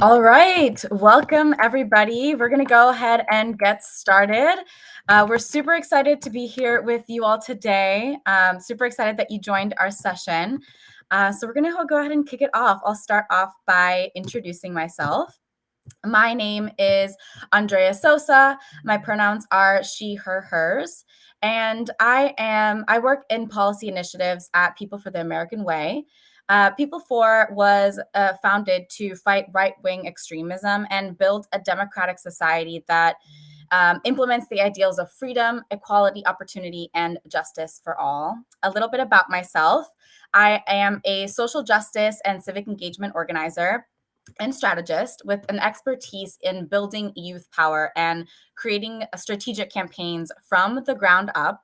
All right, welcome everybody. We're going to go ahead and get started. We're super excited to be here with you all today. Super excited that you joined our session. So we're going to go ahead and kick it off. I'll start off by introducing myself. My name is Andrea Sosa. My pronouns are she, her, hers. And I work in policy initiatives at People for the American Way. People for was founded to fight right-wing extremism and build a democratic society that implements the ideals of freedom, equality, opportunity, and justice for all. A little bit about myself. I am a social justice and civic engagement organizer and strategist with an expertise in building youth power and creating strategic campaigns from the ground up.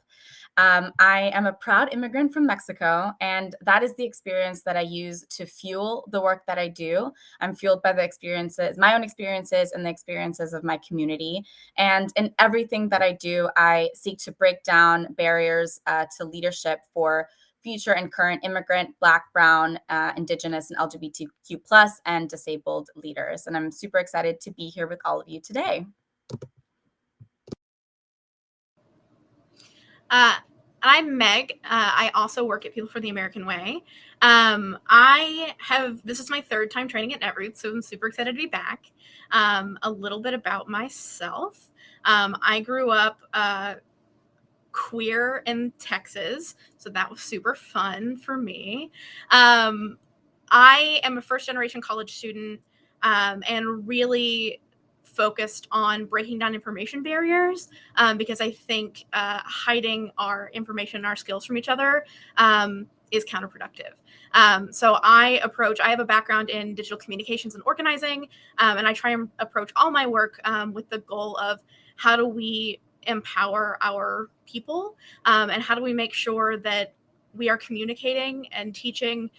I am a proud immigrant from Mexico, and that is the experience that I use to fuel the work that I do. I'm fueled by the experiences, my own experiences, and the experiences of my community. And in everything that I do, I seek to break down barriers to leadership for future and current immigrant, Black, Brown, Indigenous, and LGBTQ plus and disabled leaders. And I'm super excited to be here with all of you today. I'm Meg. I also work at People for the American Way. This is my third time training at Netroots, so I'm super excited to be back. A little bit about myself. I grew up queer in Texas, so that was super fun for me. I am a first-generation college student and really focused on breaking down information barriers because I think hiding our information and our skills from each other is counterproductive. So I have a background in digital communications and organizing, and I try and approach all my work with the goal of how do we empower our people and how do we make sure that we are communicating and teaching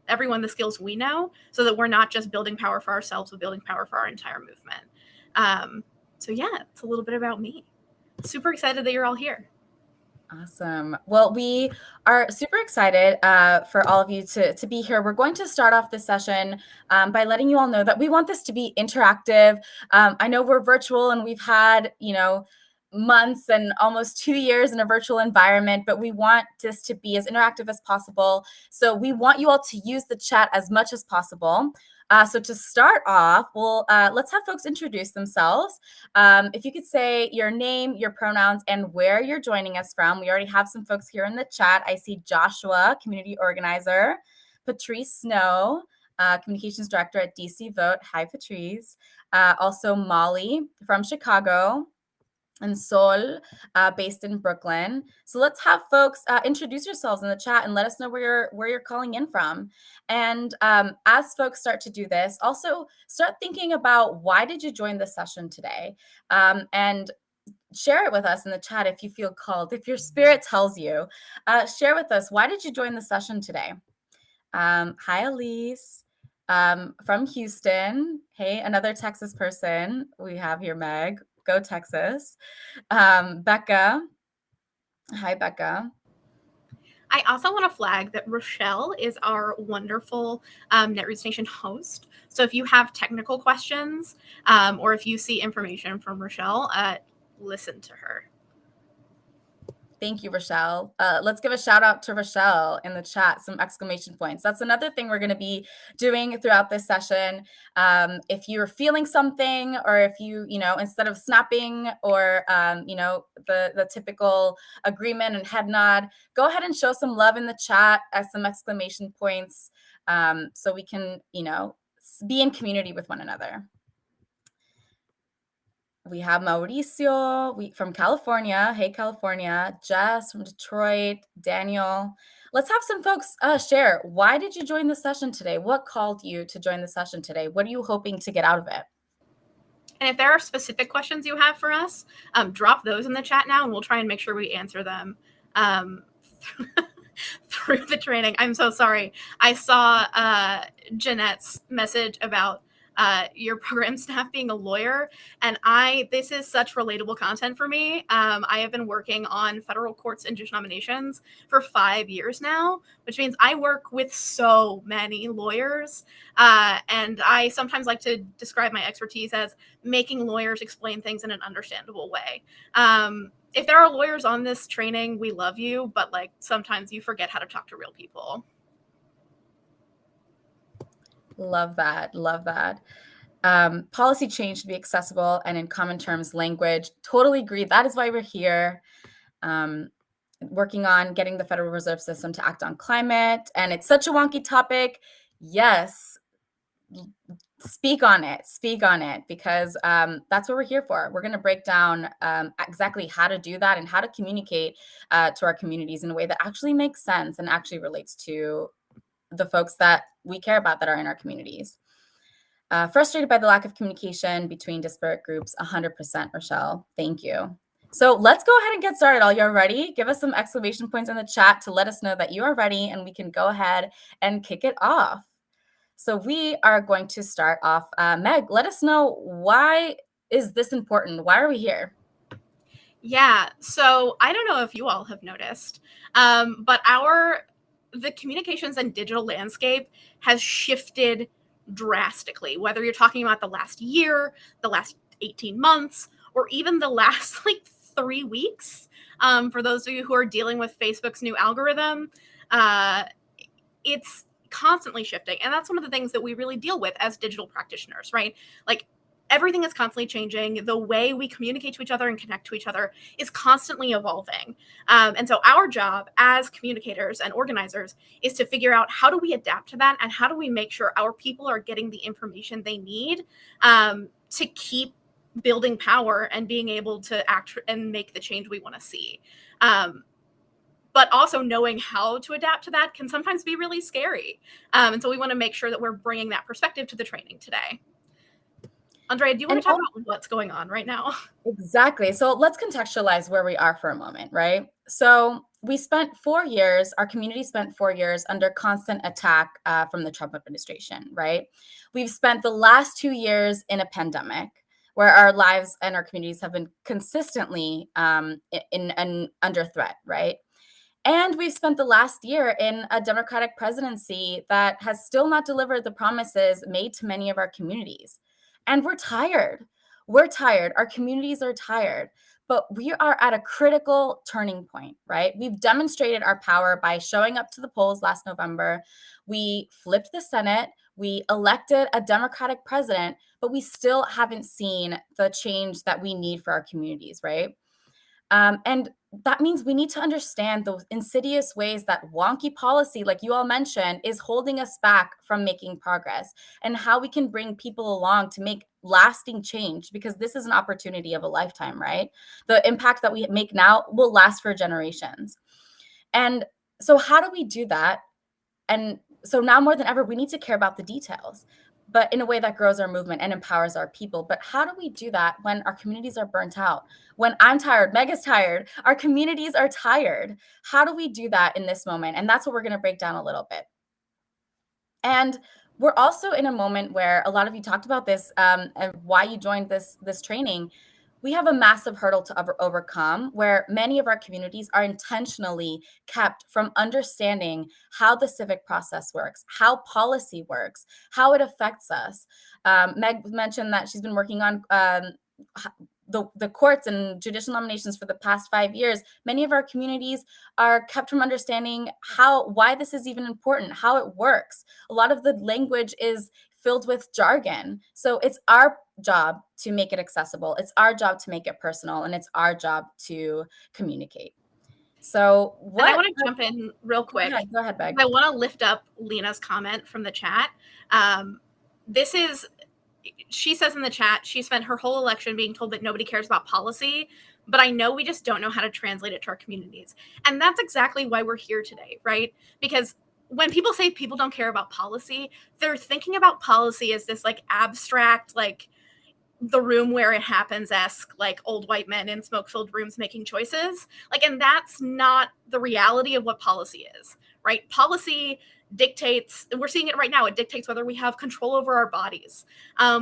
everyone the skills we know so that we're not just building power for ourselves, but building power for our entire movement. So yeah, it's a little bit about me. Super excited that you're all here. Awesome. Well, we are super excited for all of you to be here. We're going to start off this session by letting you all know that we want this to be interactive. I know we're virtual and we've had, months and almost 2 years in a virtual environment, but we want this to be as interactive as possible. So we want you all to use the chat as much as possible. So to start off, let's have folks introduce themselves. If you could say your name, your pronouns, and where you're joining us from. We already have some folks here in the chat. I see Joshua, community organizer, Patrice Snow, communications director at DC Vote. Hi, Patrice. Also Molly from Chicago, and Sol, based in Brooklyn. So let's have folks introduce yourselves in the chat and let us know where you're calling in from. And as folks start to do this, also start thinking about why did you join the session today? And share it with us in the chat if you feel called. If your spirit tells you, share with us, why did you join the session today? Hi, Elise. From Houston. Hey, another Texas person we have here, Meg. Go Texas. Becca. Hi, Becca. I also want to flag that Rochelle is our wonderful Netroots Nation host. So if you have technical questions or if you see information from Rochelle, listen to her. Thank you, Rochelle. Let's give a shout out to Rochelle in the chat, some exclamation points. That's another thing we're going to be doing throughout this session. If you're feeling something, or if you, instead of snapping or, the typical agreement and head nod, go ahead and show some love in the chat as some exclamation points so we can, be in community with one another. We have Mauricio from California. Hey, California. Jess from Detroit. Daniel. Let's have some folks share. Why did you join the session today? What called you to join the session today? What are you hoping to get out of it? And if there are specific questions you have for us, drop those in the chat now, and we'll try and make sure we answer them through the training. I'm so sorry. I saw Jeanette's message about your program staff being a lawyer. And this is such relatable content for me. I have been working on federal courts and judicial nominations for 5 years now, which means I work with so many lawyers. And I sometimes like to describe my expertise as making lawyers explain things in an understandable way. If there are lawyers on this training, we love you, but like sometimes you forget how to talk to real people. Love that. Love that. Policy change should be accessible and in common terms language. Totally agree. That is why we're here. Working on getting the Federal Reserve System to act on climate. And it's such a wonky topic. Yes. Speak on it, because that's what we're here for. We're going to break down exactly how to do that and how to communicate to our communities in a way that actually makes sense and actually relates to the folks that we care about that are in our communities. Frustrated by the lack of communication between disparate groups, 100%, Rochelle. Thank you. So let's go ahead and get started. All you are ready? Give us some exclamation points in the chat to let us know that you are ready, and we can go ahead and kick it off. So we are going to start off. Meg, let us know, why is this important? Why are we here? Yeah, so I don't know if you all have noticed, but the communications and digital landscape has shifted drastically, whether you're talking about the last year, the last 18 months, or even the last like 3 weeks. For those of you who are dealing with Facebook's new algorithm, it's constantly shifting. And that's one of the things that we really deal with as digital practitioners, right? Like everything is constantly changing. The way we communicate to each other and connect to each other is constantly evolving. And so our job as communicators and organizers is to figure out, how do we adapt to that, and how do we make sure our people are getting the information they need to keep building power and being able to act and make the change we want to see. But also knowing how to adapt to that can sometimes be really scary. And so we want to make sure that we're bringing that perspective to the training today. Andrea, do you want to talk about what's going on right now? Exactly. So let's contextualize where we are for a moment, right? So we spent 4 years, our community spent 4 years under constant attack from the Trump administration, right? We've spent the last 2 years in a pandemic where our lives and our communities have been consistently under threat, right? And we've spent the last year in a Democratic presidency that has still not delivered the promises made to many of our communities. And we're tired. We're tired. Our communities are tired. But we are at a critical turning point, right? We've demonstrated our power by showing up to the polls last November. We flipped the Senate. We elected a Democratic president, but we still haven't seen the change that we need for our communities, right? And that means we need to understand those insidious ways that wonky policy, like you all mentioned, is holding us back from making progress, and how we can bring people along to make lasting change, because this is an opportunity of a lifetime, right? The impact that we make now will last for generations. And so how do we do that? And so now more than ever, we need to care about the details, but in a way that grows our movement and empowers our people. But how do we do that when our communities are burnt out? When I'm tired, Meg is tired, our communities are tired. How do we do that in this moment? And that's what we're going to break down a little bit. And we're also in a moment where a lot of you talked about this and why you joined this training. We have a massive hurdle to overcome, where many of our communities are intentionally kept from understanding how the civic process works, how policy works, how it affects us. Meg mentioned that she's been working on the courts and judicial nominations for the past 5 years. Many of our communities are kept from understanding why this is even important, how it works. A lot of the language is filled with jargon. So it's our job to make it accessible. It's our job to make it personal, and it's our job to communicate. So and I want to jump in real quick. Go ahead, Meg. I want to lift up Lena's comment from the chat. She says in the chat, she spent her whole election being told that nobody cares about policy, but I know we just don't know how to translate it to our communities. And that's exactly why we're here today, right? Because when people say people don't care about policy, they're thinking about policy as this like abstract, like the room where it happens-esque, like old white men in smoke-filled rooms making choices. Like, and that's not the reality of what policy is, right? Policy dictates, we're seeing it right now, it dictates whether we have control over our bodies,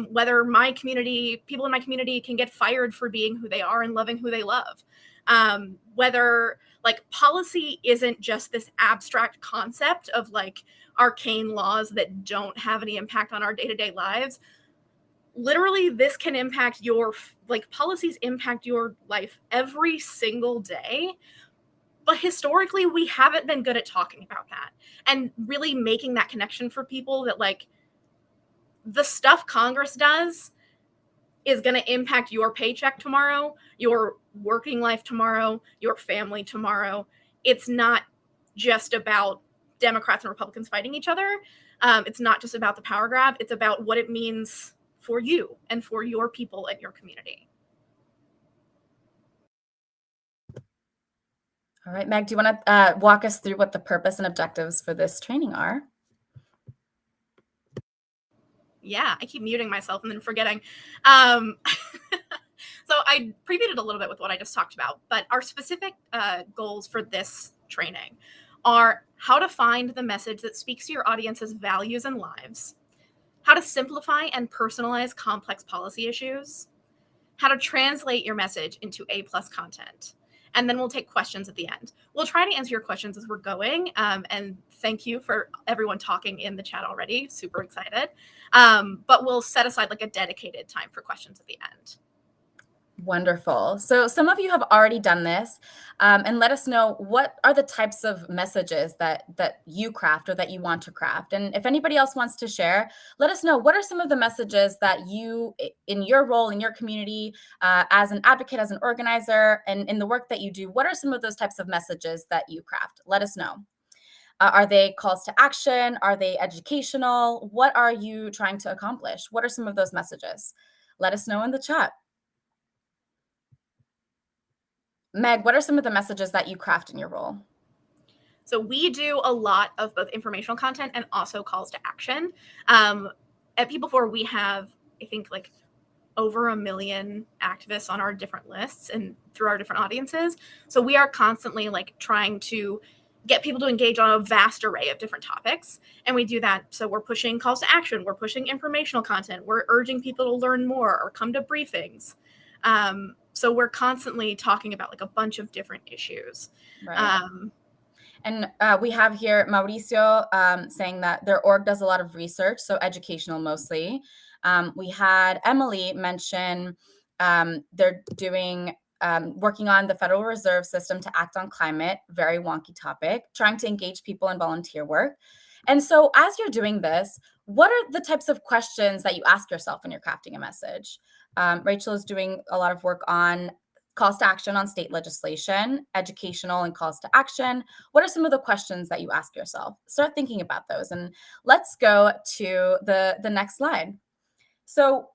whether people in my community can get fired for being who they are and loving who they love, whether like policy isn't just this abstract concept of like arcane laws that don't have any impact on our day-to-day lives. Literally, this can impact policies impact your life every single day. But historically, we haven't been good at talking about that and really making that connection for people that like the stuff Congress does is going to impact your paycheck tomorrow, your working life tomorrow, your family tomorrow. It's not just about Democrats and Republicans fighting each other. It's not just about the power grab. It's about what it means for you and for your people and your community. All right, Meg, do you want to walk us through what the purpose and objectives for this training are? Yeah, I keep muting myself and then forgetting. So I previewed it a little bit with what I just talked about, but our specific goals for this training are how to find the message that speaks to your audience's values and lives, how to simplify and personalize complex policy issues, how to translate your message into A+ content. And then we'll take questions at the end. We'll try to answer your questions as we're going. And thank you for everyone talking in the chat already. Super excited. But we'll set aside like a dedicated time for questions at the end. Wonderful. So some of you have already done this, and let us know what are the types of messages that you craft or that you want to craft. And if anybody else wants to share, let us know what are some of the messages that you, in your role in your community, as an advocate, as an organizer, and in the work that you do, what are some of those types of messages that you craft? Let us know. Are they calls to action? Are they educational? What are you trying to accomplish? What are some of those messages? Let us know in the chat. Meg, what are some of the messages that you craft in your role? So we do a lot of both informational content and also calls to action. At People4, we have, I think, like over 1 million activists on our different lists and through our different audiences. So we are constantly like trying to get people to engage on a vast array of different topics. And we do that. So we're pushing calls to action. We're pushing informational content. We're urging people to learn more or come to briefings. So we're constantly talking about like a bunch of different issues. Right. And we have here Mauricio saying that their org does a lot of research, so educational mostly. We had Emily mention they're doing working on the Federal Reserve System to act on climate, very wonky topic, trying to engage people in volunteer work. And so as you're doing this, what are the types of questions that you ask yourself when you're crafting a message? Rachel is doing a lot of work on calls to action on state legislation, educational and calls to action. What are some of the questions that you ask yourself? Start thinking about those. And let's go to the next slide. So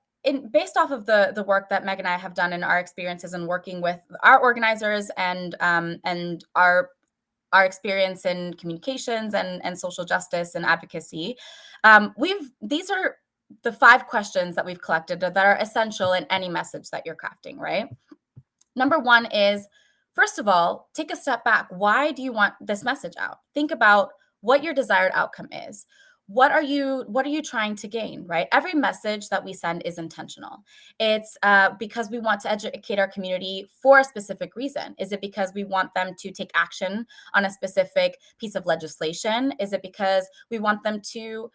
based off of the work that Meg and I have done in our experiences in working with our organizers and our experience in communications and social justice and advocacy, these are the 5 questions that we've collected that are essential in any message that you're crafting, right? Number 1 is, first of all, take a step back. Why do you want this message out? Think about what your desired outcome is. What are you trying to gain, right? Every message that we send is intentional. It's because we want to educate our community for a specific reason. Is it because we want them to take action on a specific piece of legislation? Is it because we want them to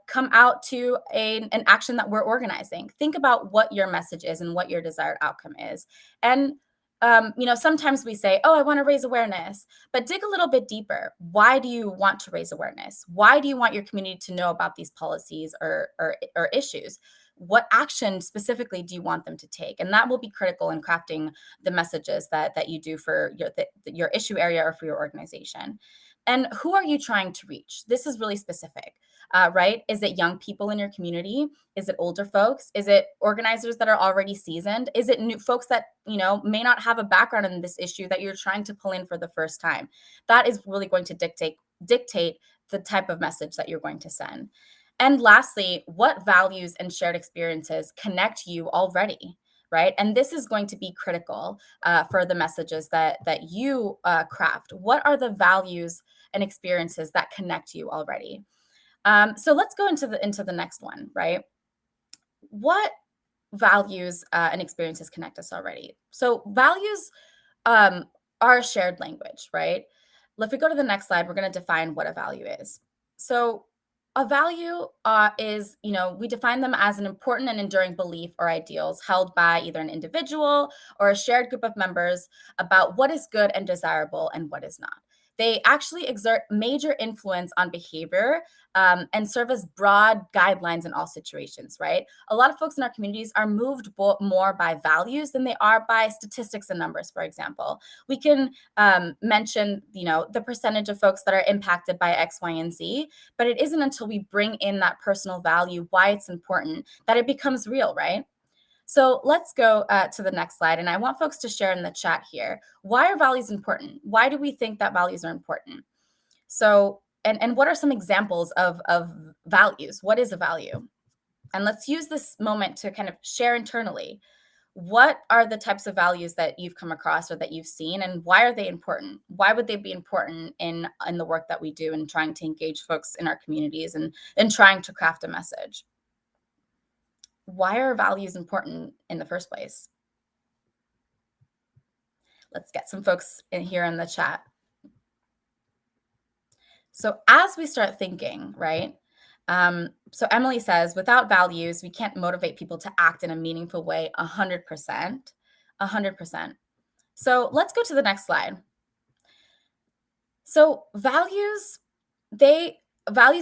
come out to an action that we're organizing? Think about what your message is and what your desired outcome is. And sometimes we say, oh, I want to raise awareness, but dig a little bit deeper. Why do you want to raise awareness? Why do you want your community to know about these policies or issues? What action specifically do you want them to take? And that will be critical in crafting the messages that you do for your issue area or for your organization. And who are you trying to reach? This is really specific, right? Is it young people in your community? Is it older folks? Is it organizers that are already seasoned? Is it new folks that, may not have a background in this issue that you're trying to pull in for the first time? That is really going to dictate the type of message that you're going to send. And lastly, what values and shared experiences connect you already? Right. And this is going to be critical for the messages that you craft. What are the values and experiences that connect you already. So let's go into the next one, right? What values and experiences connect us already? So values are a shared language, right? If we go to the next slide, we're going to define what a value is. So a value is, we define them as an important and enduring belief or ideals held by either an individual or a shared group of members about what is good and desirable and what is not. They actually exert major influence on behavior and serve as broad guidelines in all situations, right? A lot of folks in our communities are moved more by values than they are by statistics and numbers, for example. We can mention, the percentage of folks that are impacted by X, Y, and Z, but it isn't until we bring in that personal value, why it's important, that it becomes real, right? So let's go to the next slide. And I want folks to share in the chat here. Why are values important? Why do we think that values are important? So, and what are some examples of values? What is a value? And let's use this moment to kind of share internally. What are the types of values that you've come across or that you've seen, and why are they important? Why would they be important in the work that we do and trying to engage folks in our communities and trying to craft a message? Why are values important in the first place? Let's get some folks in here in the chat. So as we start thinking, right? So Emily says, without values, we can't motivate people to act in a meaningful way 100%. 100%. So let's go to the next slide. So values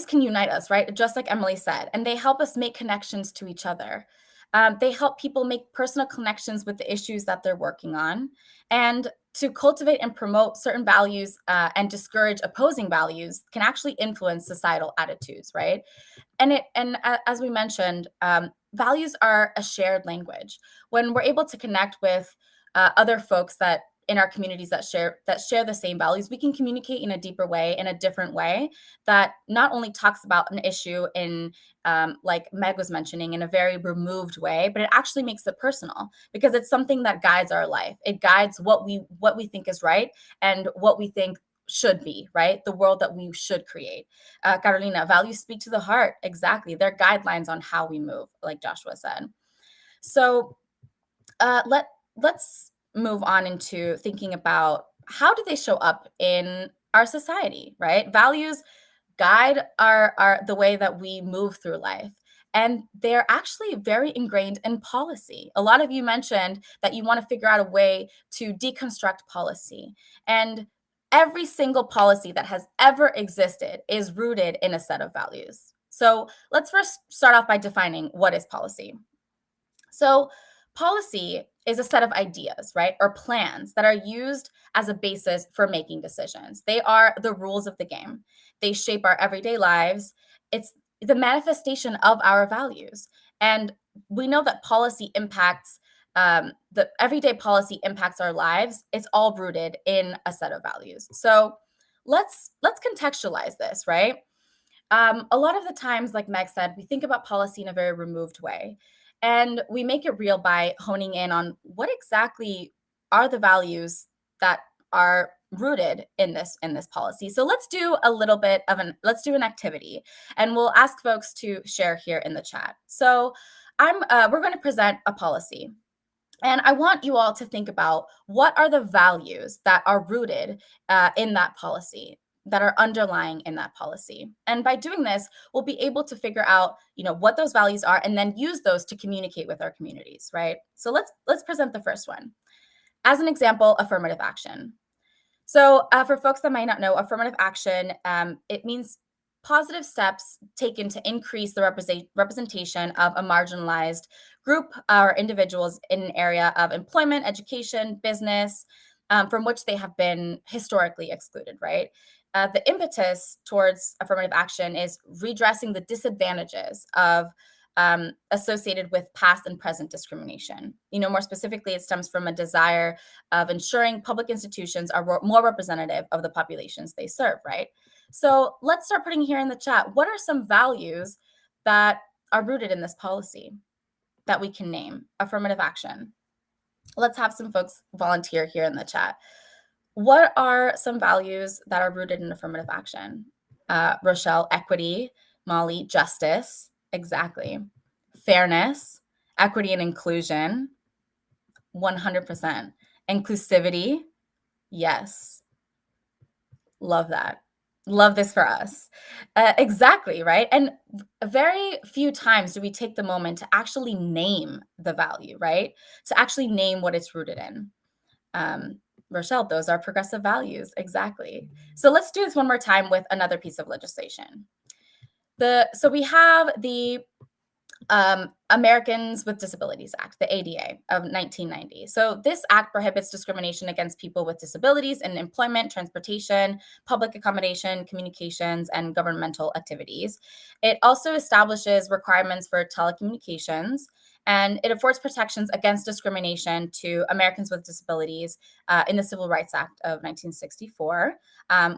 can unite us, right? Just like Emily said, and they help us make connections to each other. They help people make personal connections with the issues that they're working on. And to cultivate and promote certain values and discourage opposing values can actually influence societal attitudes, right? And as we mentioned, values are a shared language. When we're able to connect with other folks that in our communities that share the same values, we can communicate in a deeper way, in a different way that not only talks about an issue in like Meg was mentioning, in a very removed way, but it actually makes it personal because it's something that guides our life. It guides what we think is right and what we think should be, right? The world that we should create. Carolina, values speak to the heart. Exactly. They're guidelines on how we move, like Joshua said. So let's move on into thinking about how do they show up in our society, right? Values guide our the way that we move through life. And they're actually very ingrained in policy. A lot of you mentioned that you want to figure out a way to deconstruct policy. And every single policy that has ever existed is rooted in a set of values. So let's first start off by defining what is policy. So policy is a set of ideas, right, or plans that are used as a basis for making decisions. They are the rules of the game. They shape our everyday lives. It's the manifestation of our values. And we know that policy impacts, the everyday policy impacts our lives. It's all rooted in a set of values. So let's contextualize this, right? A lot of the times, like Meg said, we think about policy in a very removed way. And we make it real by honing in on what exactly are the values that are rooted in this policy. So let's do a little bit of let's do an activity, and we'll ask folks to share here in the chat. So we're going to present a policy. And I want you all to think about what are the values that are rooted in that policy, that are underlying in that policy. And by doing this, we'll be able to figure out, what those values are and then use those to communicate with our communities, right? So let's present the first one. As an example, affirmative action. So for folks that might not know, affirmative action, it means positive steps taken to increase the representation of a marginalized group or individuals in an area of employment, education, business, from which they have been historically excluded, right? The impetus towards affirmative action is redressing the disadvantages of associated with past and present discrimination. More specifically, it stems from a desire of ensuring public institutions are more representative of the populations they serve, right? So let's start putting here in the chat, what are some values that are rooted in this policy that we can name? Affirmative action. Let's have some folks volunteer here in the chat. What are some values that are rooted in affirmative action? Rochelle, equity. Molly, justice. Exactly. Fairness, equity and inclusion. 100%. Inclusivity. Yes. Love that. Love this for us. Exactly, right? And very few times do we take the moment to actually name the value, right? To actually name what it's rooted in. Rochelle, those are progressive values. Exactly. So let's do this one more time with another piece of legislation. So we have the Americans with Disabilities Act, the ADA of 1990. So this act prohibits discrimination against people with disabilities in employment, transportation, public accommodation, communications, and governmental activities. It also establishes requirements for telecommunications, and it affords protections against discrimination to Americans with disabilities in the Civil Rights Act of 1964,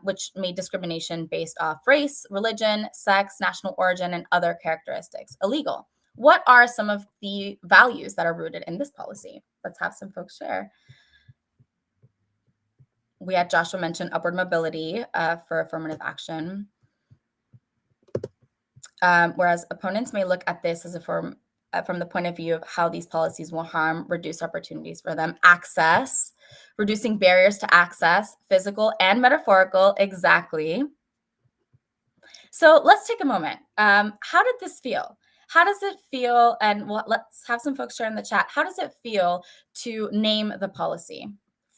which made discrimination based off race, religion, sex, national origin, and other characteristics illegal. What are some of the values that are rooted in this policy? Let's have some folks share. We had Joshua mention upward mobility for affirmative action. Whereas opponents may look at this as from the point of view of how these policies will harm, reduce opportunities for them. Access, reducing barriers to access, physical and metaphorical, exactly. So let's take a moment. How did this feel? How does it feel? And let's have some folks share in the chat. How does it feel to name the policy?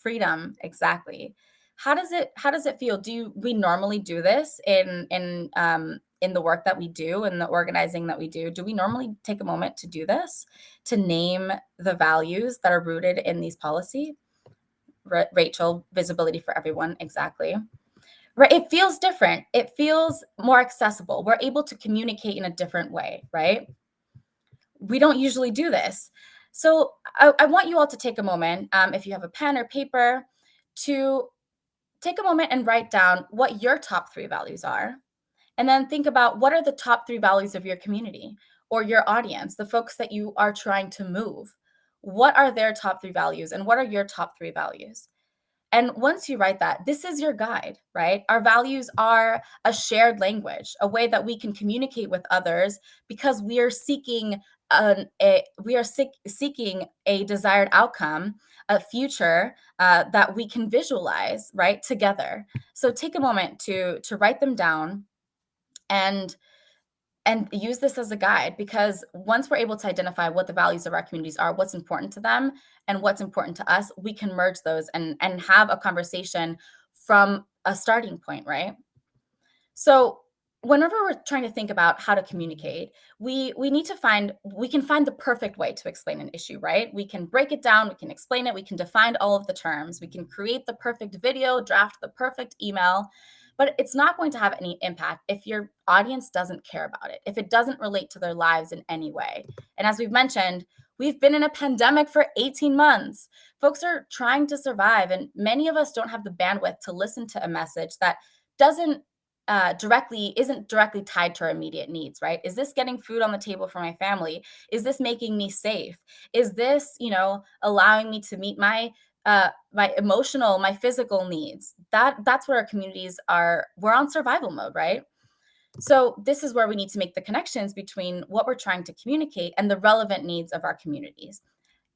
Freedom, exactly. How does it feel? Do we normally do this in the work that we do and the organizing that we do? Do we normally take a moment to do this, to name the values that are rooted in these policy? Rachel, visibility for everyone, exactly. Right, it feels different. It feels more accessible. We're able to communicate in a different way, right? We don't usually do this. So I want you all to take a moment, if you have a pen or paper, to take a moment and write down what your top 3 values are. And then think about what are the top 3 values of your community or your audience, the folks that you are trying to move. What are their top 3 values and what are your top 3 values? And once you write that, this is your guide, right? Our values are a shared language, a way that we can communicate with others because we are seeking seeking a desired outcome, a future that we can visualize, right, together. So take a moment to write them down and use this as a guide, because once we're able to identify what the values of our communities are, what's important to them and what's important to us, we can merge those and have a conversation from a starting point, right? So whenever we're trying to think about how to communicate, we can find the perfect way to explain an issue, right? We can break it down, we can explain it, we can define all of the terms, we can create the perfect video, draft the perfect email, but it's not going to have any impact if your audience doesn't care about it, if it doesn't relate to their lives in any way. And as we've mentioned, we've been in a pandemic for 18 months. Folks are trying to survive, and many of us don't have the bandwidth to listen to a message that doesn't isn't directly tied to our immediate needs, right? Is this getting food on the table for my family? Is this making me safe? Is this, allowing me to meet my emotional, my physical needs? That's where our communities are. We're on survival mode, right? So this is where we need to make the connections between what we're trying to communicate and the relevant needs of our communities.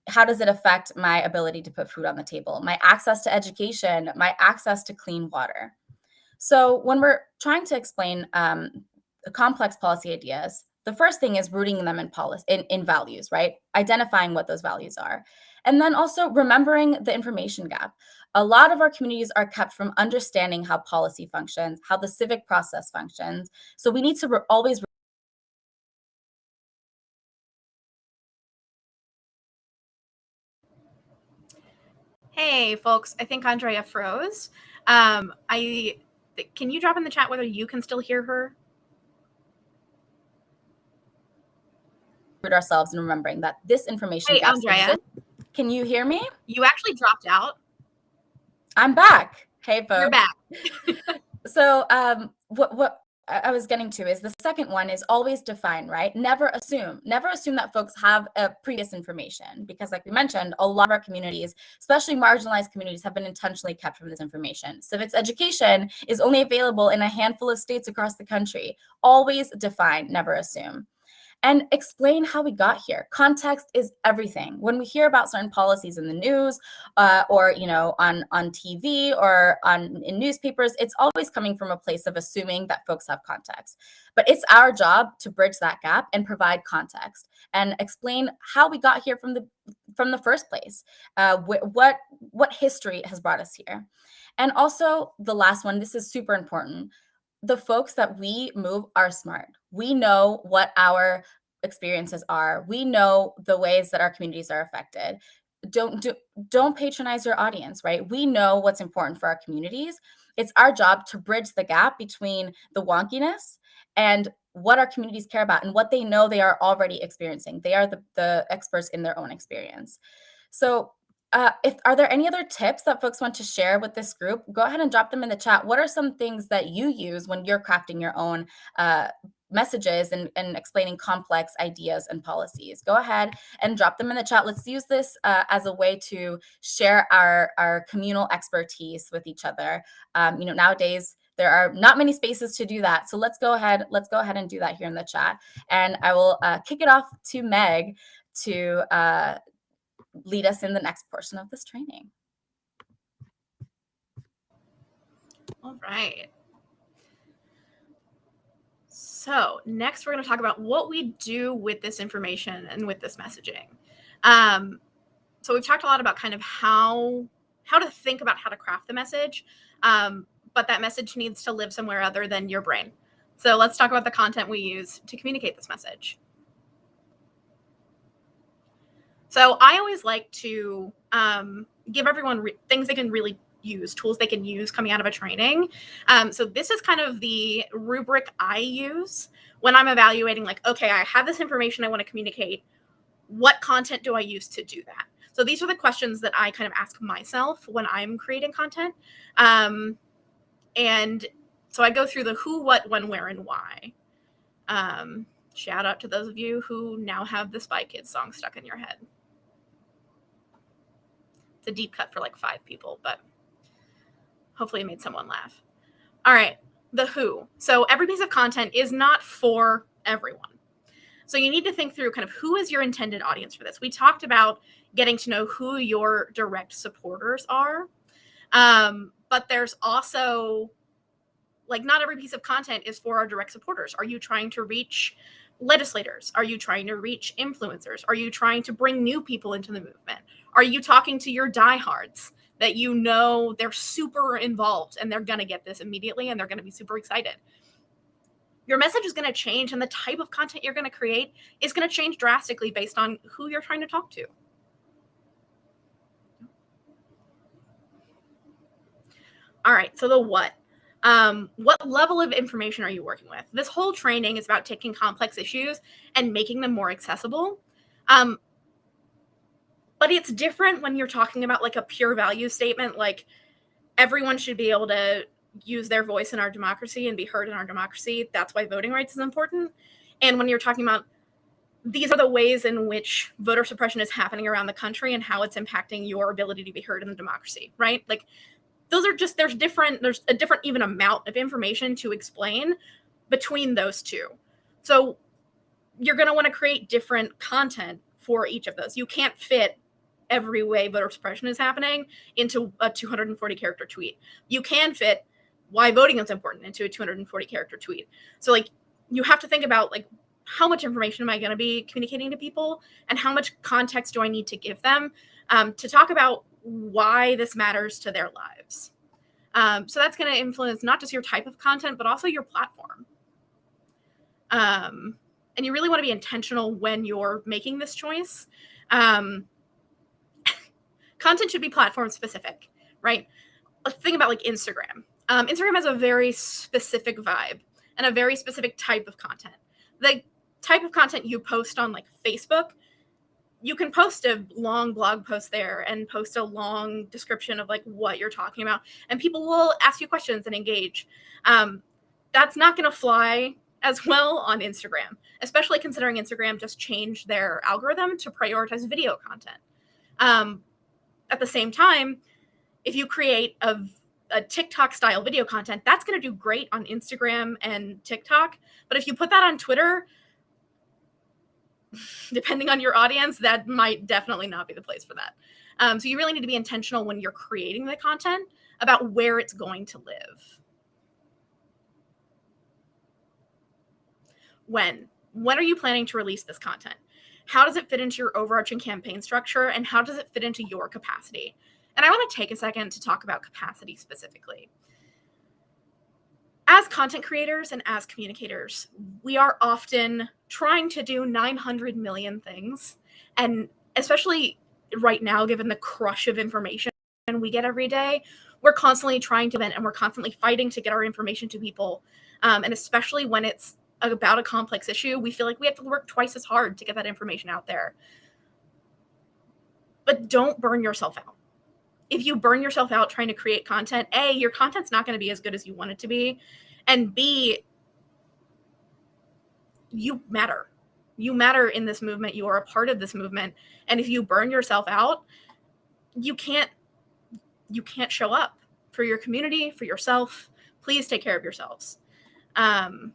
How does it affect my ability to put food on the table, my access to education, my access to clean water? So when we're trying to explain the complex policy ideas, the first thing is rooting them in policy, in values, right? Identifying what those values are. And then also remembering the information gap. A lot of our communities are kept from understanding how policy functions, how the civic process functions. So we need to always. Hey, folks, I think Andrea froze. Can you drop in the chat whether you can still hear her? Root ourselves in remembering that this information Hey, gap Andrea. exists. Can you hear me? You actually dropped out. I'm back. Hey, folks. You're back. So what I was getting to is the second one is always define, right? Never assume that folks have a previous information, because like we mentioned, a lot of our communities, especially marginalized communities, have been intentionally kept from this information. Civics education is only available in a handful of states across the country. Always define, never assume. And explain how we got here. Context is everything. When we hear about certain policies in the news, or on TV or in newspapers, it's always coming from a place of assuming that folks have context. But it's our job to bridge that gap and provide context and explain how we got here from the first place. What history has brought us here. And also the last one, this is super important. The folks that we move are smart. We know what our experiences are. We know the ways that our communities are affected. Don't patronize your audience, right? We know what's important for our communities. It's our job to bridge the gap between the wonkiness and what our communities care about and what they know they are already experiencing. They are the experts in their own experience. So are there any other tips that folks want to share with this group? Go ahead and drop them in the chat. What are some things that you use when you're crafting your own messages and explaining complex ideas and policies? Go ahead and drop them in the chat. Let's use this as a way to share our communal expertise with each other. Nowadays, there are not many spaces to do that. So let's go ahead and do that here in the chat. And I will kick it off to Meg to lead us in the next portion of this training. All right. So next we're going to talk about what we do with this information and with this messaging. So we've talked a lot about kind of how to think about how to craft the message, but that message needs to live somewhere other than your brain. So let's talk about the content we use to communicate this message. So I always like to give everyone things they can really use, tools they can use coming out of a training. So this is kind of the rubric I use when I'm evaluating, like, okay, I have this information I want to communicate. What content do I use to do that? So these are the questions that I kind of ask myself when I'm creating content. And so I go through the who, what, when, where, and why. Shout out to those of you who now have the Spy Kids song stuck in your head. It's a deep cut for like 5 people, but hopefully it made someone laugh. All right, the who. So every piece of content is not for everyone. So you need to think through kind of who is your intended audience for this. We talked about getting to know who your direct supporters are. But there's also, like, not every piece of content is for our direct supporters. Are you trying to reach legislators? Are you trying to reach influencers? Are you trying to bring new people into the movement? Are you talking to your diehards that you know they're super involved and they're going to get this immediately and they're going to be super excited? Your message is going to change, and the type of content you're going to create is going to change drastically based on who you're trying to talk to. All right, so the what. What level of information are you working with? This whole training is about taking complex issues and making them more accessible. But it's different when you're talking about like a pure value statement, like everyone should be able to use their voice in our democracy and be heard in our democracy. That's why voting rights is important. And when you're talking about these are the ways in which voter suppression is happening around the country and how it's impacting your ability to be heard in the democracy, right? Like, those are just, there's a different even amount of information to explain between those two. So you're going to want to create different content for each of those. You can't fit every way voter suppression is happening into a 240 character tweet. You can fit why voting is important into a 240 character tweet. So like, you have to think about like, how much information am I going to be communicating to people, and how much context do I need to give them to talk about why this matters to their lives. So that's going to influence not just your type of content, but also your platform. And you really want to be intentional when you're making this choice. Content should be platform specific, right? Let's think about like Instagram. Instagram has a very specific vibe and a very specific type of content. The type of content you post on like Facebook, you can post a long blog post there and post a long description of like what you're talking about, and people will ask you questions and engage. That's not going to fly as well on Instagram, especially considering Instagram just changed their algorithm to prioritize video content. At the same time, if you create a TikTok style video content, that's going to do great on Instagram and TikTok. But if you put that on Twitter, depending on your audience, that might definitely not be the place for that. So you really need to be intentional when you're creating the content about where it's going to live. When are you planning to release this content? How does it fit into your overarching campaign structure, and how does it fit into your capacity? And I want to take a second to talk about capacity specifically. As content creators and as communicators, we are often trying to do 900 million things. And especially right now, given the crush of information we get every day, we're constantly trying to vent and we're constantly fighting to get our information to people. And especially when it's about a complex issue, we feel like we have to work twice as hard to get that information out there. But don't burn yourself out. If you burn yourself out trying to create content, A, your content's not going to be as good as you want it to be. And B, you matter. You matter in this movement. You are a part of this movement. And if you burn yourself out, you can't show up for your community, for yourself. Please take care of yourselves. Also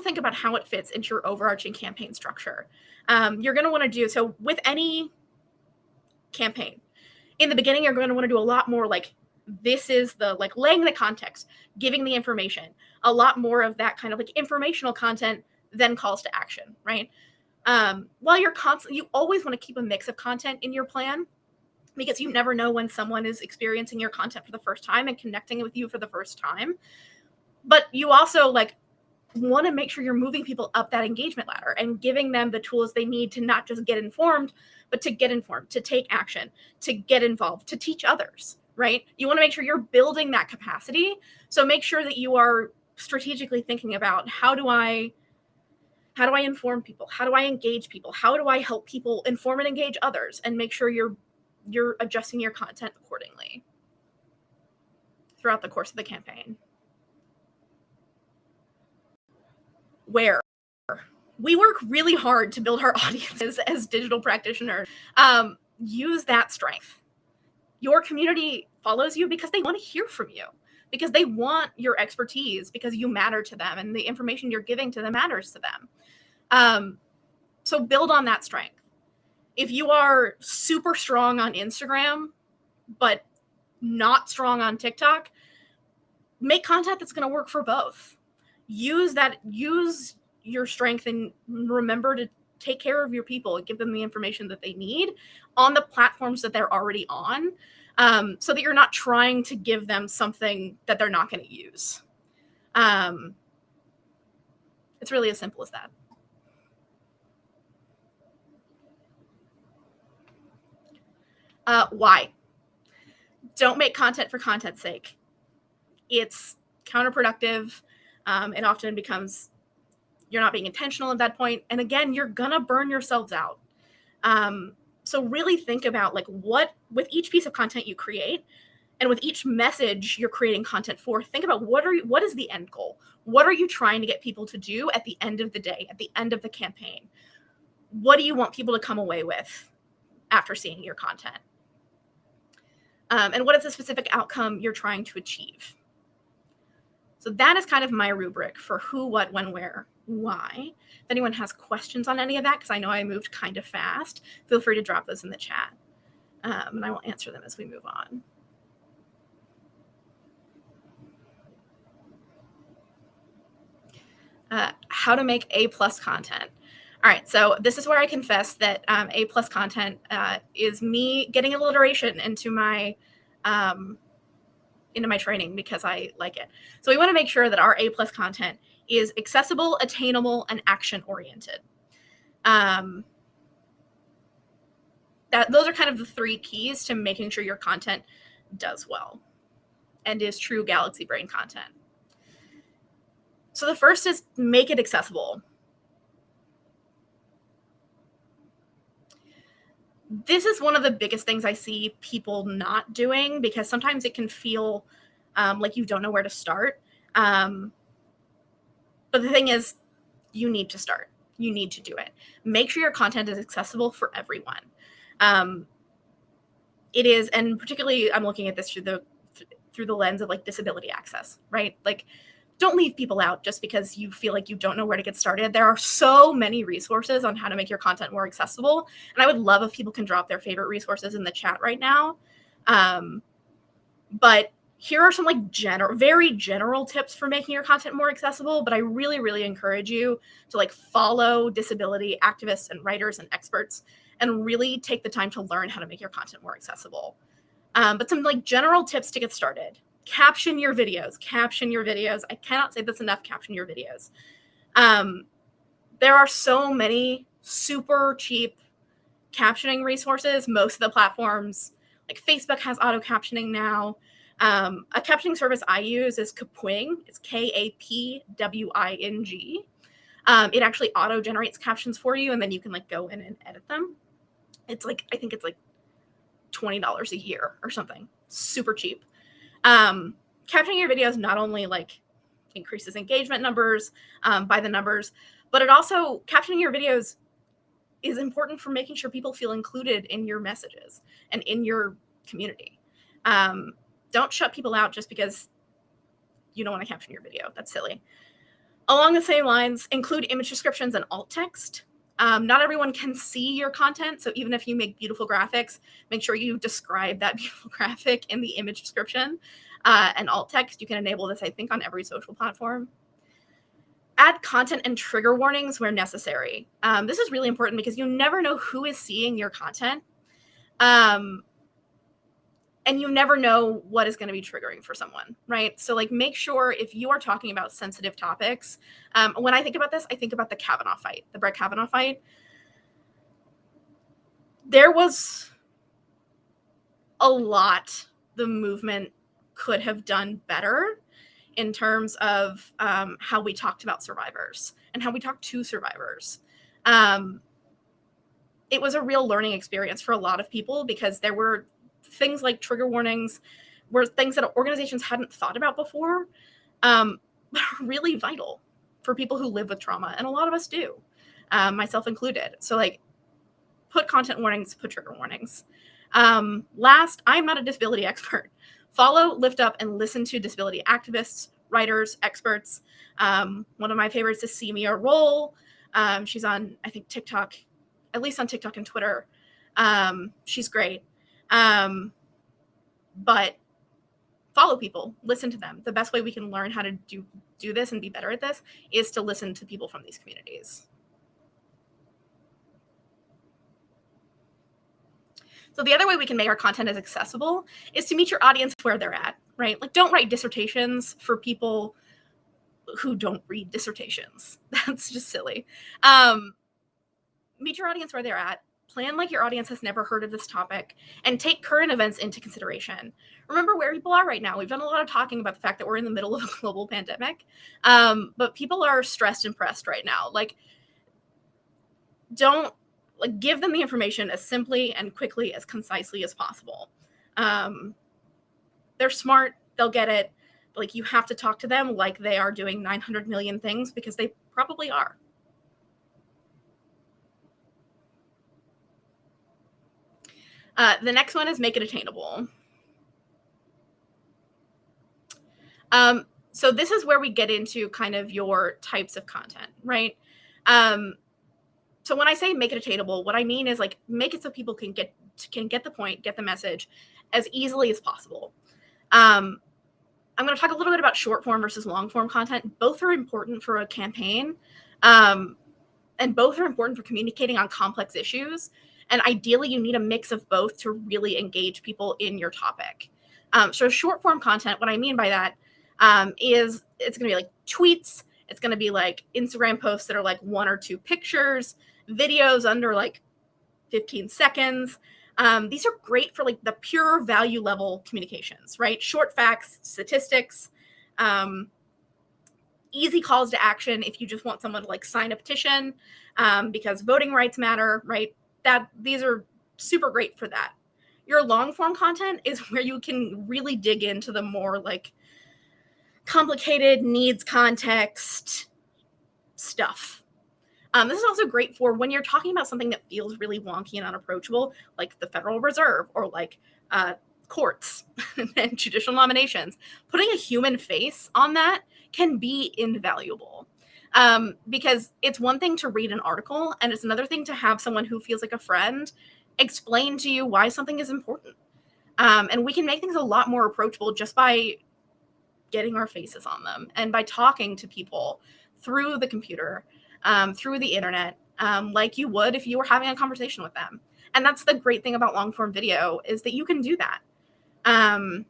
think about how it fits into your overarching campaign structure. You're going to want to do so with any campaign. In the beginning, you're going to want to do a lot more like this is the like laying the context, giving the information, a lot more of that kind of like informational content than calls to action, right? While you always want to keep a mix of content in your plan, because you never know when someone is experiencing your content for the first time and connecting with you for the first time. But you also like want to make sure you're moving people up that engagement ladder and giving them the tools they need to not just get informed, but to get informed, to take action, to get involved, to teach others, right? You want to make sure you're building that capacity. So make sure that you are strategically thinking about how do I inform people? How do I engage people? How do I help people inform and engage others? And make sure you're adjusting your content accordingly throughout the course of the campaign. Where we work really hard to build our audiences as digital practitioners. Use that strength. Your community follows you because they want to hear from you, because they want your expertise, because you matter to them and the information you're giving to them matters to them. So build on that strength. If you are super strong on Instagram, but not strong on TikTok, make content that's going to work for both. Use your strength and remember to take care of your people and give them the information that they need on the platforms that they're already on, so that you're not trying to give them something that they're not going to use. It's really as simple as that. Why? Don't make content for content's sake. It's counterproductive. It often becomes you're not being intentional at that point. And again, you're going to burn yourselves out. So really think about like what, with each piece of content you create and with each message you're creating content for, think about what is the end goal? What are you trying to get people to do at the end of the day, at the end of the campaign? What do you want people to come away with after seeing your content? And what is the specific outcome you're trying to achieve? So that is kind of my rubric for who, what, when, where, why. If anyone has questions on any of that, because I know I moved kind of fast, feel free to drop those in the chat. And I will answer them as we move on. How to make A+ content. All right, so this is where I confess that A+ content is me getting alliteration into my training because I like it. So we want to make sure that our A+ content is accessible, attainable, and action-oriented. Those are kind of the three keys to making sure your content does well and is true Galaxy Brain content. So the first is make it accessible. This is one of the biggest things I see people not doing, because sometimes it can feel like you don't know where to start. But the thing is, you need to start. You need to do it. Make sure your content is accessible for everyone. It is, and particularly I'm looking at this through the lens of like disability access, right? Like, don't leave people out just because you feel like you don't know where to get started. There are so many resources on how to make your content more accessible. And I would love if people can drop their favorite resources in the chat right now. But here are some like very general tips for making your content more accessible. But I really, really encourage you to like follow disability activists and writers and experts and really take the time to learn how to make your content more accessible. But some like general tips to get started. Caption your videos. I cannot say this enough. Caption your videos. There are so many super cheap captioning resources. Most of the platforms, like Facebook, has auto captioning now. A captioning service I use is Kapwing. It's Kapwing. It actually auto generates captions for you, and then you can like go in and edit them. It's like, I think it's like $20 a year or something. Super cheap. Captioning your videos not only like increases engagement numbers by the numbers, but it also, captioning your videos is important for making sure people feel included in your messages and in your community. Don't shut people out just because you don't want to caption your video. That's silly. Along the same lines, include image descriptions and alt text. Not everyone can see your content, so even if you make beautiful graphics, make sure you describe that beautiful graphic in the image description and alt text. You can enable this, I think, on every social platform. Add content and trigger warnings where necessary. This is really important because you never know who is seeing your content, and you never know what is going to be triggering for someone, right? So like, make sure if you are talking about sensitive topics, when I think about this, I think about the Kavanaugh fight, the Brett Kavanaugh fight. There was a lot the movement could have done better in terms of how we talked about survivors and how we talked to survivors. It was a real learning experience for a lot of people because there were things like trigger warnings were things that organizations hadn't thought about before, but are really vital for people who live with trauma. And a lot of us do, myself included. So like, put content warnings, put trigger warnings. Last, I'm not a disability expert. Follow, lift up, and listen to disability activists, writers, experts. One of my favorites is Simia Roll. She's on, I think, TikTok, at least on TikTok and Twitter. She's great. But follow people, listen to them. The best way we can learn how to do this and be better at this is to listen to people from these communities. So the other way we can make our content as accessible is to meet your audience where they're at, right? Like, don't write dissertations for people who don't read dissertations. That's just silly. Meet your audience where they're at. Plan like your audience has never heard of this topic, and take current events into consideration. Remember where people are right now. We've done a lot of talking about the fact that we're in the middle of a global pandemic, but people are stressed and pressed right now. Like, don't like give them the information as simply and quickly, as concisely as possible. They're smart, they'll get it. But like, you have to talk to them like they are doing 900 million things, because they probably are. The next one is make it attainable. So this is where we get into kind of your types of content, right? So when I say make it attainable, what I mean is like, make it so people can get the point, get the message as easily as possible. I'm going to talk a little bit about short form versus long form content. Both are important for a campaign, and both are important for communicating on complex issues. And ideally, you need a mix of both to really engage people in your topic. So short form content, what I mean by that is it's going to be like tweets. It's going to be like Instagram posts that are like 1 or 2 pictures, videos under like 15 seconds. These are great for like the pure value level communications, right? Short facts, statistics, easy calls to action if you just want someone to like sign a petition because voting rights matter, right? These are super great for that. Your long form content is where you can really dig into the more like complicated, needs context stuff. This is also great for when you're talking about something that feels really wonky and unapproachable, like the Federal Reserve or like courts and judicial nominations. Putting a human face on that can be invaluable. Because it's one thing to read an article, and it's another thing to have someone who feels like a friend explain to you why something is important. And we can make things a lot more approachable just by getting our faces on them and by talking to people through the computer, through the internet, like you would if you were having a conversation with them. And that's the great thing about long form video, is that you can do that. So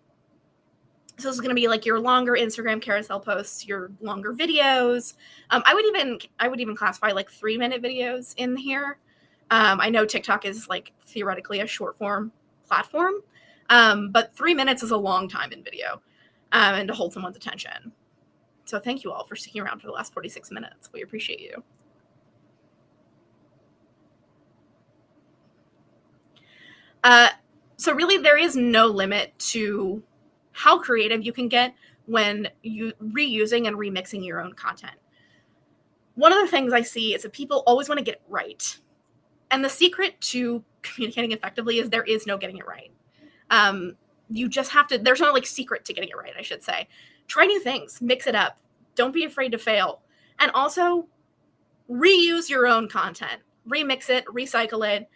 this is going to be like your longer Instagram carousel posts, your longer videos. I would even classify like 3-minute videos in here. I know TikTok is like theoretically a short form platform, but 3 minutes is a long time in video, and to hold someone's attention. So thank you all for sticking around for the last 46 minutes. We appreciate you. So really, there is no limit to how creative you can get when you reusing and remixing your own content. One of the things I see is that people always want to get it right. And the secret to communicating effectively is there is no getting it right. You just have to, there's no like secret to getting it right, I should say. Try new things, mix it up. Don't be afraid to fail. And also reuse your own content, remix it, recycle it.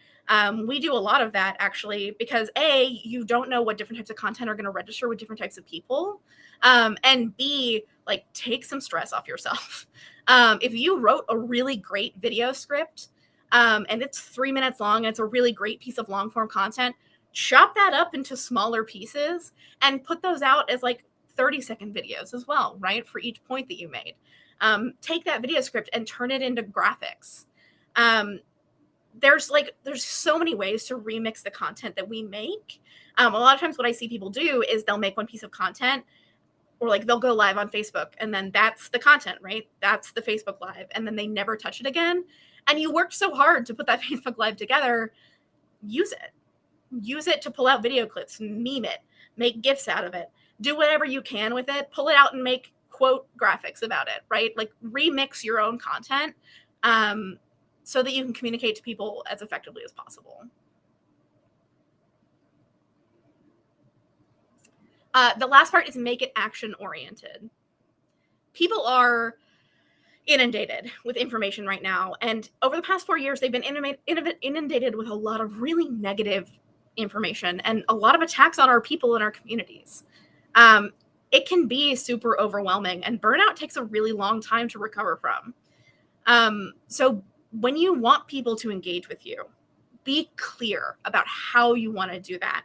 We do a lot of that actually, because A, you don't know what different types of content are going to register with different types of people. And B, like take some stress off yourself. If you wrote a really great video script, and it's 3 minutes long, and it's a really great piece of long form content, chop that up into smaller pieces and put those out as like 30-second videos as well, right? For each point that you made. Take that video script and turn it into graphics. There's so many ways to remix the content that we make. A lot of times what I see people do is they'll make one piece of content, or like they'll go live on Facebook, and then that's the content, right? That's the Facebook Live, and then they never touch it again. And you worked so hard to put that Facebook Live together. Use it. Use it to pull out video clips, meme it, make GIFs out of it, do whatever you can with it, pull it out and make quote graphics about it, right? Like remix your own content so that you can communicate to people as effectively as possible. The last part is make it action oriented. People are inundated with information right now. And over the past 4 years, they've been inundated with a lot of really negative information and a lot of attacks on our people in our communities. It can be super overwhelming, and burnout takes a really long time to recover from. So when you want people to engage with you, be clear about how you want to do that.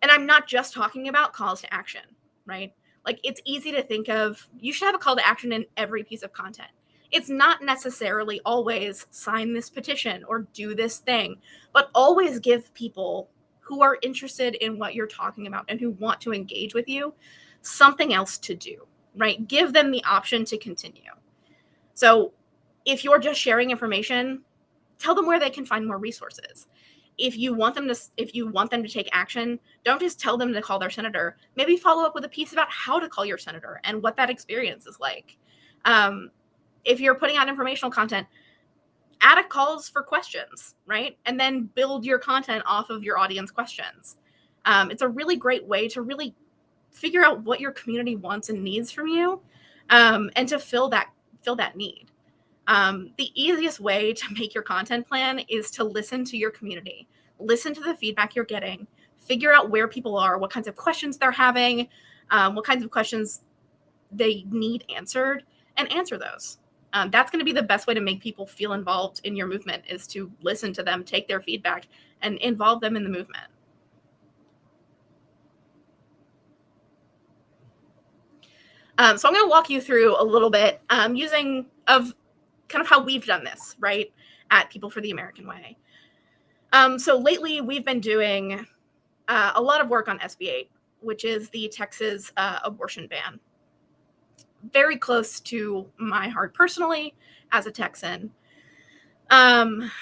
And I'm not just talking about calls to action, right? Like it's easy to think of, you should have a call to action in every piece of content. It's not necessarily always sign this petition or do this thing, but always give people who are interested in what you're talking about and who want to engage with you something else to do, right? Give them the option to continue. So if you're just sharing information, tell them where they can find more resources. If you want them to take action, don't just tell them to call their senator. Maybe follow up with a piece about how to call your senator and what that experience is like. If you're putting out informational content, add a calls for questions, right? And then build your content off of your audience questions. It's a really great way to really figure out what your community wants and needs from you, and to fill that need. The easiest way to make your content plan is to listen to your community, listen to the feedback you're getting, figure out where people are, what kinds of questions they're having, what kinds of questions they need answered, and answer those. That's going to be the best way to make people feel involved in your movement, is to listen to them, take their feedback, and involve them in the movement. So I'm going to walk you through a little bit using of kind of how we've done this, right, at People for the American Way. So lately we've been doing a lot of work on SB 8, which is the Texas abortion ban. Very close to my heart personally as a Texan. And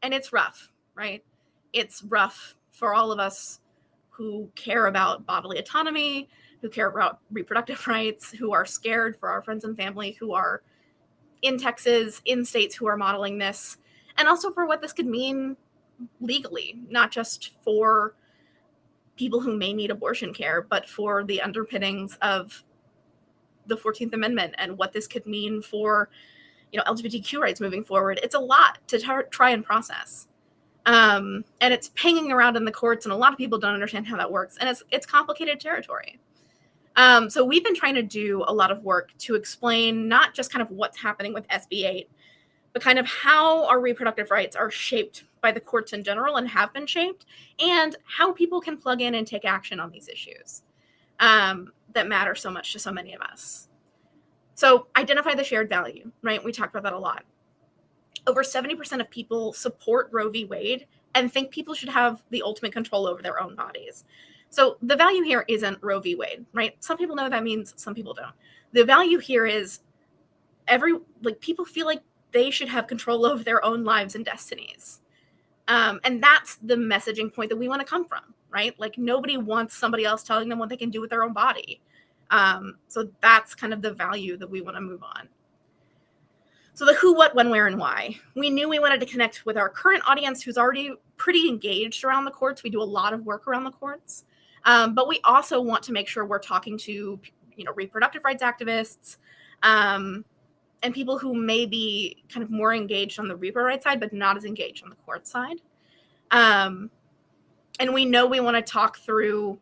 it's rough, right? It's rough for all of us who care about bodily autonomy, who care about reproductive rights, who are scared for our friends and family who are in Texas, in states who are modeling this, and also for what this could mean legally, not just for people who may need abortion care, but for the underpinnings of the 14th Amendment and what this could mean for, LGBTQ rights moving forward. It's a lot to try and process. And it's pinging around in the courts, and a lot of people don't understand how that works. And it's complicated territory. So we've been trying to do a lot of work to explain not just kind of what's happening with SB 8, but kind of how our reproductive rights are shaped by the courts in general and have been shaped, and how people can plug in and take action on these issues that matter so much to so many of us. So identify the shared value, right? We talked about that a lot. Over 70% of people support Roe v. Wade and think people should have the ultimate control over their own bodies. So the value here isn't Roe v. Wade, right? Some people know what that means, some people don't. The value here is people feel like they should have control over their own lives and destinies. And that's the messaging point that we want to come from, right? Like, nobody wants somebody else telling them what they can do with their own body. So that's kind of the value that we want to move on. So the who, what, when, where, and why. We knew we wanted to connect with our current audience who's already pretty engaged around the courts. We do a lot of work around the courts. But we also want to make sure we're talking to, reproductive rights activists, and people who may be kind of more engaged on the repro rights side, but not as engaged on the court side. And we know we want to talk through,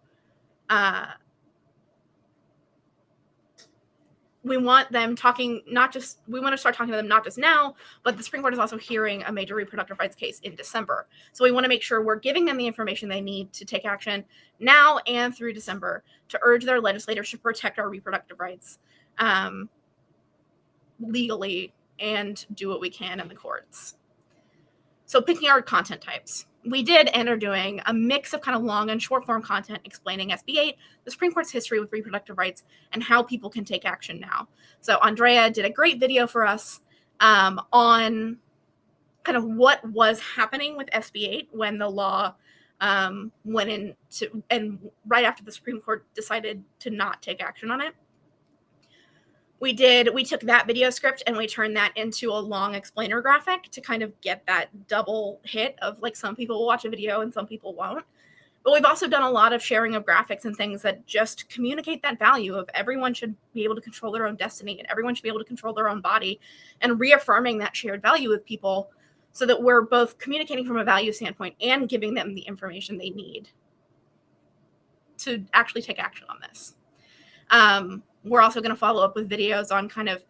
we want to start talking to them not just now, but the Supreme Court is also hearing a major reproductive rights case in December. So we want to make sure we're giving them the information they need to take action now and through December to urge their legislators to protect our reproductive rights legally and do what we can in the courts. So picking our content types. We did and are doing a mix of kind of long and short form content explaining SB 8, the Supreme Court's history with reproductive rights, and how people can take action now. So Andrea did a great video for us on kind of what was happening with SB 8 when the law went into, and right after the Supreme Court decided to not take action on it. We took that video script and we turned that into a long explainer graphic to kind of get that double hit of, like, some people will watch a video and some people won't. But we've also done a lot of sharing of graphics and things that just communicate that value of everyone should be able to control their own destiny and everyone should be able to control their own body, and reaffirming that shared value with people so that we're both communicating from a value standpoint and giving them the information they need to actually take action on this. We're also going to follow up with videos on kind of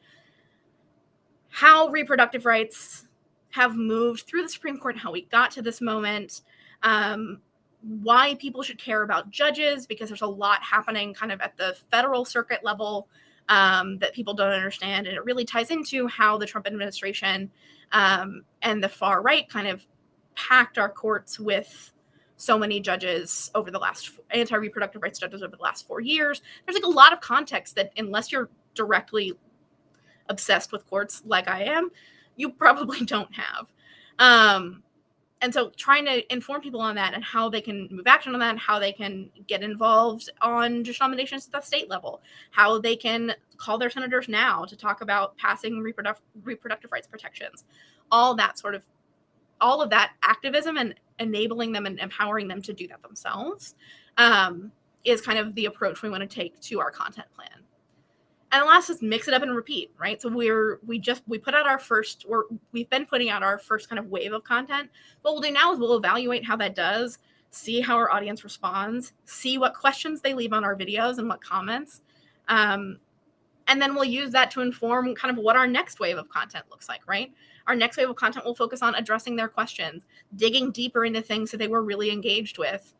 how reproductive rights have moved through the Supreme Court and how we got to this moment, why people should care about judges, because there's a lot happening kind of at the federal circuit level that people don't understand. And it really ties into how the Trump administration and the far right kind of packed our courts with so many judges over the last anti-reproductive rights judges over the last 4 years. There's like a lot of context that, unless you're directly obsessed with courts like I am, you probably don't have. And so trying to inform people on that and how they can move action on that, and how they can get involved on judicial nominations at the state level, how they can call their senators now to talk about passing reproductive rights protections, all of that activism and enabling them and empowering them to do that themselves is kind of the approach we want to take to our content plan. And the last is mix it up and repeat, right? So we put out we've been putting out our first kind of wave of content. What we'll do now is we'll evaluate how that does, see how our audience responds, see what questions they leave on our videos and what comments. And then we'll use that to inform kind of what our next wave of content looks like, right? Our next wave of content will focus on addressing their questions, digging deeper into things that they were really engaged with.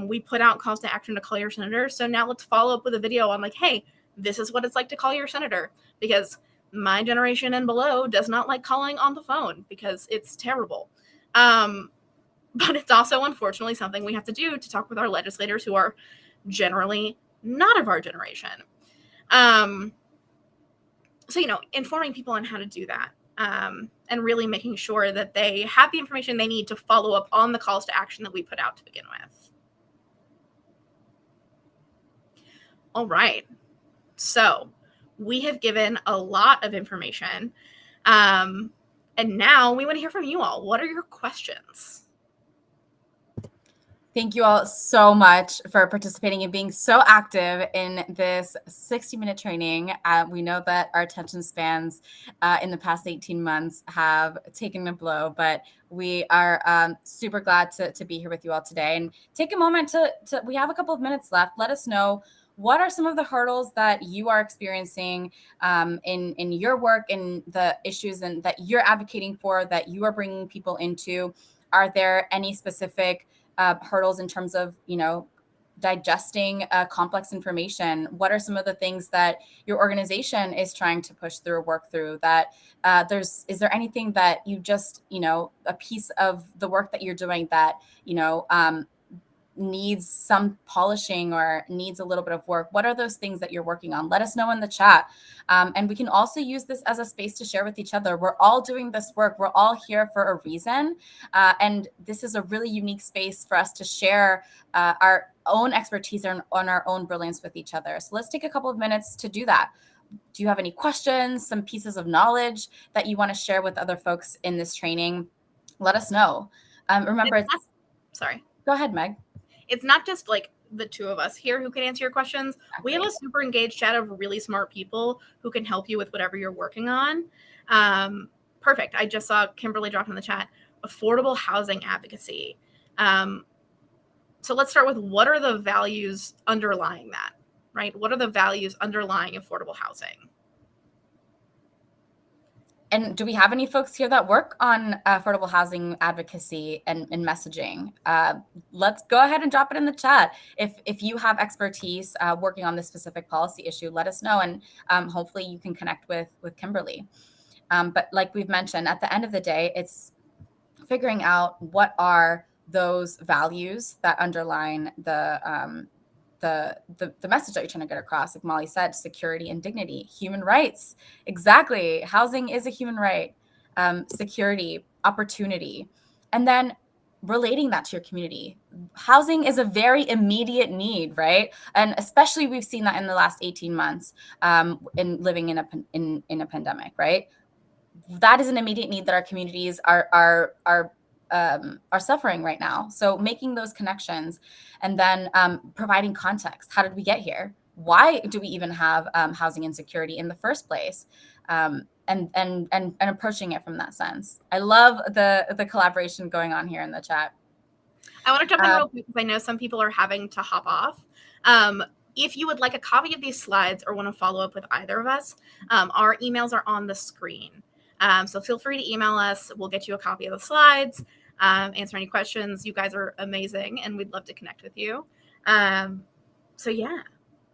We put out calls to action to call your senator. So now let's follow up with a video on, like, hey, this is what it's like to call your senator, because my generation and below does not like calling on the phone because it's terrible. But it's also, unfortunately, something we have to do to talk with our legislators who are generally not of our generation. So, informing people on how to do that, and really making sure that they have the information they need to follow up on the calls to action that we put out to begin with. All right. So we have given a lot of information. And now we want to hear from you all. What are your questions? Thank you all so much for participating and being so active in this 60-minute training. We know that our attention spans in the past 18 months have taken a blow, but we are super glad to be here with you all today. And take a moment we have a couple of minutes left. Let us know, what are some of the hurdles that you are experiencing in your work, and the issues and that you're advocating for, that you are bringing people into? Are there any specific hurdles in terms of, digesting complex information? What are some of the things that your organization is trying to push through or work through? That is there anything that you just, a piece of the work that you're doing that, needs some polishing or needs a little bit of work? What are those things that you're working on? Let us know in the chat. And we can also use this as a space to share with each other. We're all doing this work. We're all here for a reason. And this is a really unique space for us to share our own expertise on our own brilliance with each other. So let's take a couple of minutes to do that. Do you have any questions, some pieces of knowledge that you want to share with other folks in this training? Let us know. Remember, sorry. Go ahead, Meg. It's not just like the two of us here who can answer your questions. Okay. We have a super engaged chat of really smart people who can help you with whatever you're working on. Perfect. I just saw Kimberly drop in the chat, affordable housing advocacy. So let's start with, what are the values underlying that, right? What are the values underlying affordable housing? And do we have any folks here that work on affordable housing advocacy and messaging? Let's go ahead and drop it in the chat. If you have expertise working on this specific policy issue, let us know, and hopefully you can connect with Kimberly. But like we've mentioned, at the end of the day, it's figuring out what are those values that underline the message that you're trying to get across. Like Molly said, security and dignity, human rights. Exactly. Housing is a human right. Security, opportunity, and then relating that to your community. Housing is a very immediate need, right? And especially we've seen that in the last 18 months in living in a pandemic, right? That is an immediate need that our communities are suffering right now. So making those connections, and then providing context. How did we get here? Why do we even have housing insecurity in the first place? And approaching it from that sense. I love the collaboration going on here in the chat. I want to jump in real quick because I know some people are having to hop off. If you would like a copy of these slides or want to follow up with either of us, our emails are on the screen. So feel free to email us. We'll get you a copy of the slides, answer any questions. You guys are amazing, and we'd love to connect with you. So yeah.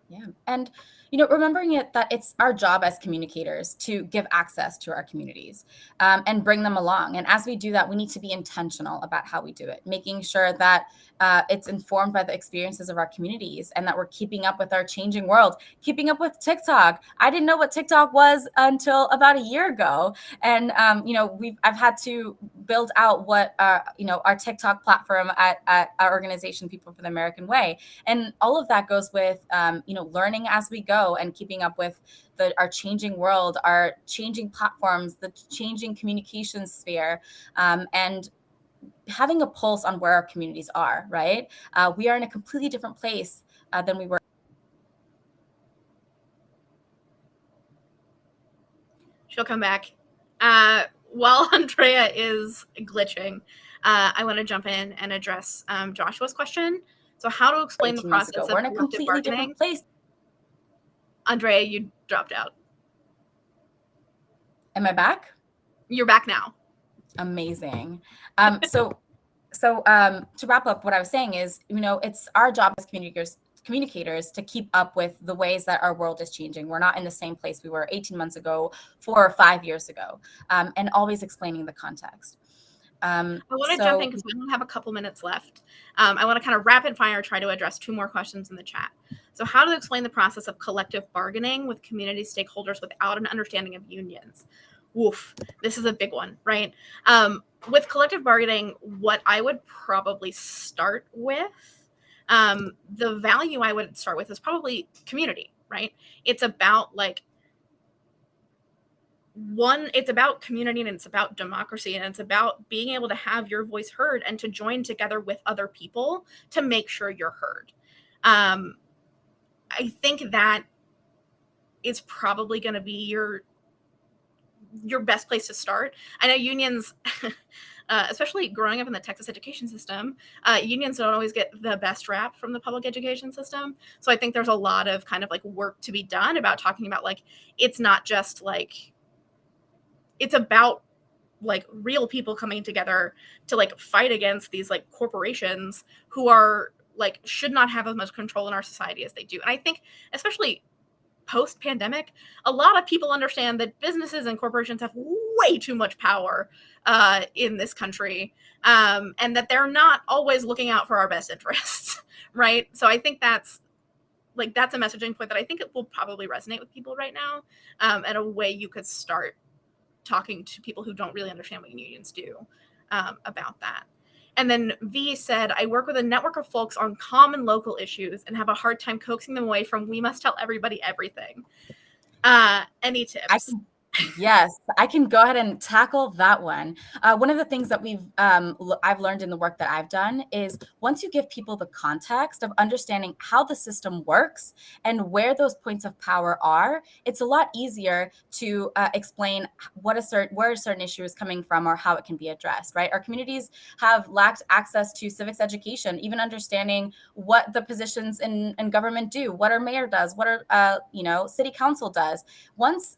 Yeah. And, remembering that it's our job as communicators to give access to our communities and bring them along. And as we do that, we need to be intentional about how we do it, making sure that it's informed by the experiences of our communities, and that we're keeping up with our changing world, keeping up with TikTok. I didn't know what TikTok was until about a year ago. And, I've had to build out what, our TikTok platform at our organization, People for the American Way. And all of that goes with, learning as we go and keeping up with our changing world, our changing platforms, the changing communication sphere, and having a pulse on where our communities are, right? We are in a completely different place than we were. She'll come back. While Andrea is glitching, I want to jump in and address Joshua's question. So how to explain the process of we're in a completely different place. Andrea, you dropped out. Am I back? You're back now. Amazing. So to wrap up, what I was saying is, it's our job as communicators to keep up with the ways that our world is changing. We're not in the same place we were 18 months ago, 4 or 5 years ago, and always explaining the context. I want to jump in because we only have a couple minutes left. I want to kind of rapid fire try to address 2 more questions in the chat. So how to explain the process of collective bargaining with community stakeholders without an understanding of unions? Woof, this is a big one, right? With collective bargaining, what I would probably start with The value I would start with is probably community, right? It's about it's about community, and it's about democracy, and it's about being able to have your voice heard and to join together with other people to make sure you're heard. I think that is probably going to be your best place to start. I know unions, especially growing up in the Texas education system, unions don't always get the best rap from the public education system. So I think there's a lot of kind of work to be done about talking about it's not just it's about real people coming together to fight against these corporations who are should not have as much control in our society as they do. And I think especially post-pandemic, a lot of people understand that businesses and corporations have way too much power in this country, and that they're not always looking out for our best interests, right? So I think that's a messaging point that I think it will probably resonate with people right now, and a way you could start talking to people who don't really understand what unions do about that. And then V said, I work with a network of folks on common local issues and have a hard time coaxing them away from we must tell everybody everything. Any tips? Yes, I can go ahead and tackle that one. One of the things that I've learned in the work that I've done is once you give people the context of understanding how the system works and where those points of power are, it's a lot easier to explain where a certain issue is coming from or how it can be addressed, right? Our communities have lacked access to civics education, even understanding what the positions in government do, what our mayor does, what our city council does. Once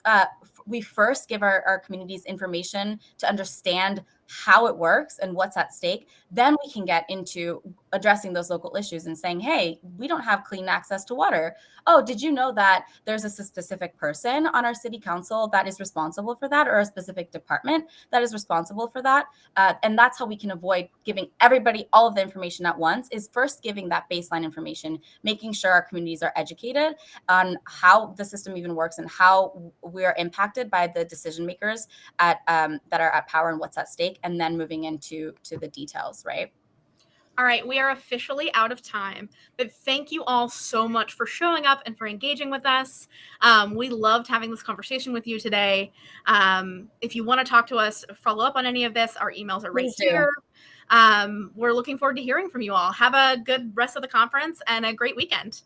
we first give our communities information to understand how it works and what's at stake, then we can get into addressing those local issues and saying, hey, we don't have clean access to water. Oh, did you know that there's a specific person on our city council that is responsible for that, or a specific department that is responsible for that? And that's how we can avoid giving everybody all of the information at once, is first giving that baseline information, making sure our communities are educated on how the system even works and how we are impacted by the decision makers that are at power and what's at stake, and then moving into the details, right? All right, we are officially out of time, but thank you all so much for showing up and for engaging with us. We loved having this conversation with you today. If you want to talk to us, follow up on any of this, our emails are right here. We're looking forward to hearing from you all. Have a good rest of the conference and a great weekend.